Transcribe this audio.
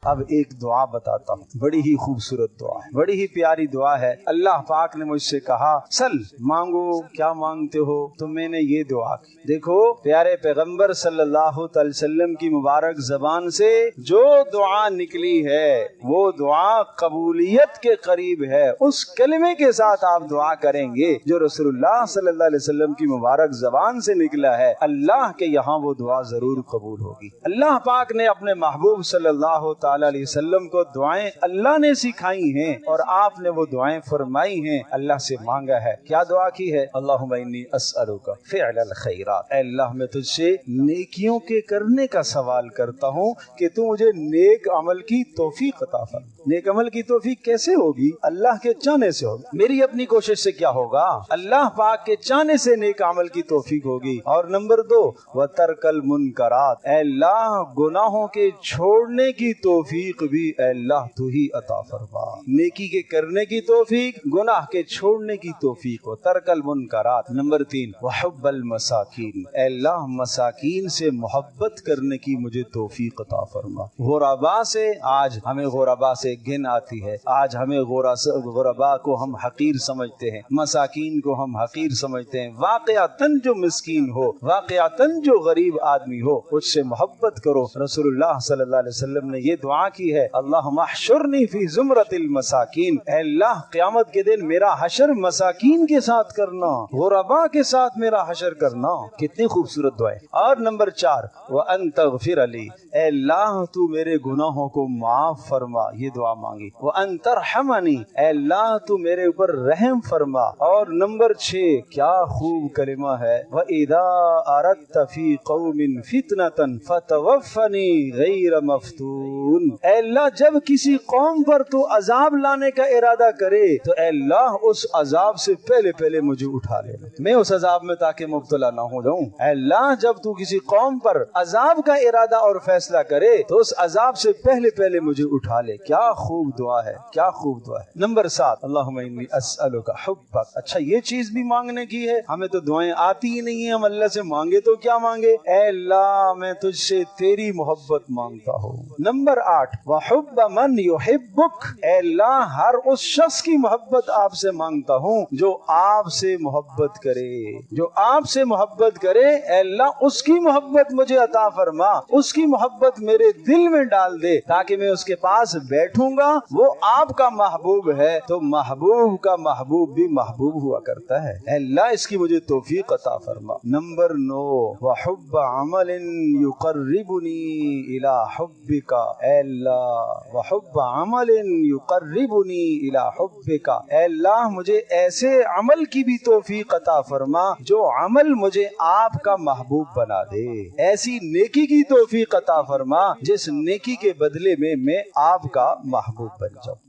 اب ایک دعا بتاتا ہوں، بڑی ہی خوبصورت دعا ہے، بڑی ہی پیاری دعا ہے۔ اللہ پاک نے مجھ سے کہا سل، مانگو کیا مانگتے ہو، تو میں نے یہ دعا کی۔ دیکھو پیارے پیغمبر صلی اللہ علیہ وسلم کی مبارک زبان سے جو دعا نکلی ہے وہ دعا قبولیت کے قریب ہے۔ اس کلمے کے ساتھ آپ دعا کریں گے جو رسول اللہ صلی اللہ علیہ وسلم کی مبارک زبان سے نکلا ہے، اللہ کے یہاں وہ دعا ضرور قبول ہوگی۔ اللہ پاک نے اپنے محبوب صلی اللہ تعالی علیہ وسلم کو دعائیں اللہ نے سکھائی ہیں اور آپ نے وہ دعائیں فرمائی ہیں، اللہ سے مانگا ہے۔ کیا دعا کی ہے؟ اللہم انی اسألک فعل الخیرات، اے اللہ میں تجھ سے نیکیوں کے کرنے کا سوال کرتا ہوں کہ تو مجھے نیک عمل کی توفیق عطا فرما۔ نیک عمل کی توفیق کیسے ہوگی؟ اللہ کے چاہنے سے ہوگی۔ میری اپنی کوشش سے کیا ہوگا؟ اللہ پاک کے چاہنے سے نیک عمل کی توفیق ہوگی۔ اور نمبر 2 وترک المنکرات، اے اللہ گناہوں کے چھوڑنے کی توفیق بھی اے اللہ تو ہی عطا فرما۔ نیکی کے کرنے کی توفیق، گناہ کے چھوڑنے کی توفیق، وترک المنکرات۔ نمبر 3 وحب المساکین، اے اللہ مساکین سے محبت کرنے کی مجھے توفیق عطا فرما۔ غربا سے، آج ہمیں غربا سے گن آتی ہے، آج ہمیں غربا کو ہم حقیر سمجھتے ہیں، مساکین کو ہم حقیر سمجھتے ہیں۔ واقعتاً جو مسکین ہو، واقعتاً جو غریب آدمی ہو، اس سے محبت کرو۔ رسول اللہ صلی اللہ علیہ وسلم نے یہ دعا کی ہے، اللہم احشرنی فی زمرۃ المساکین، اے اللہ قیامت کے دن میرا حشر مساکین کے ساتھ کرنا، غربا کے ساتھ میرا حشر کرنا۔ کتنی خوبصورت دعا ہے۔ اور نمبر 4 وان تغفر لی، اے اللہ تو میرے گناہوں کو معاف فرما، یہ دعا مانگی۔ وان ترحمنی، اے اللہ تو میرے اوپر رحم فرما۔ اور نمبر 6 کیا خوب کلمہ ہے، وَإِذَا أَرَدْتَ فِي قَوْمٍ فِتْنَةً فَتَوَفَّنِي غَيْرَ مَفْتُونٍ، اے اللہ جب کسی قوم پر تو عذاب لانے کا ارادہ کرے تو اے اللہ اس عذاب سے پہلے پہلے مجھے اٹھا لے، میں اس عذاب میں تاکہ مبتلا نہ ہو جاؤں۔ اے اللہ جب تو کسی قوم پر عذاب کا ارادہ اور فیصلہ کرے تو اس عذاب سے پہلے پہلے مجھے اٹھا لے۔ کیا خوب دعا ہے، کیا خوب دعا ہے۔ نمبر 7 اللہم انی اسألک حبک، اچھا یہ چیز بھی مانگنے کی ہے، ہمیں تو دعائیں آتی ہی نہیں ہیں، ہم اللہ سے مانگے تو کیا مانگے؟ اے اللہ میں تجھ سے تیری محبت مانگتا ہوں۔ نمبر 8 وحب من یحبک، اے اللہ ہر اس شخص کی محبت آپ سے مانگتا ہوں جو آپ سے محبت کرے، جو آپ سے محبت کرے، اے اللہ اس کی محبت مجھے عطا فرما، اس کی محبت میرے دل میں ڈال دے تاکہ میں اس کے پاس بیٹھوں گا، وہ آپ کا محبوب ہے تو محبوب کا محبوب بھی محبوب ہوا کرتا ہے، اے اللہ اس کی مجھے توفیق عطا فرما۔ نمبر 9 وحب عمل یقربنی الی حبک، اے اللہ وحب عمل یقربنی الی حبک، اے اللہ مجھے ایسے عمل کی بھی توفیق عطا فرما جو عمل مجھے آپ کا محبوب بنا دے، ایسی نیکی کی توفیق عطا فرما جس نیکی کے بدلے میں آپ کا محبوب بن جاؤں۔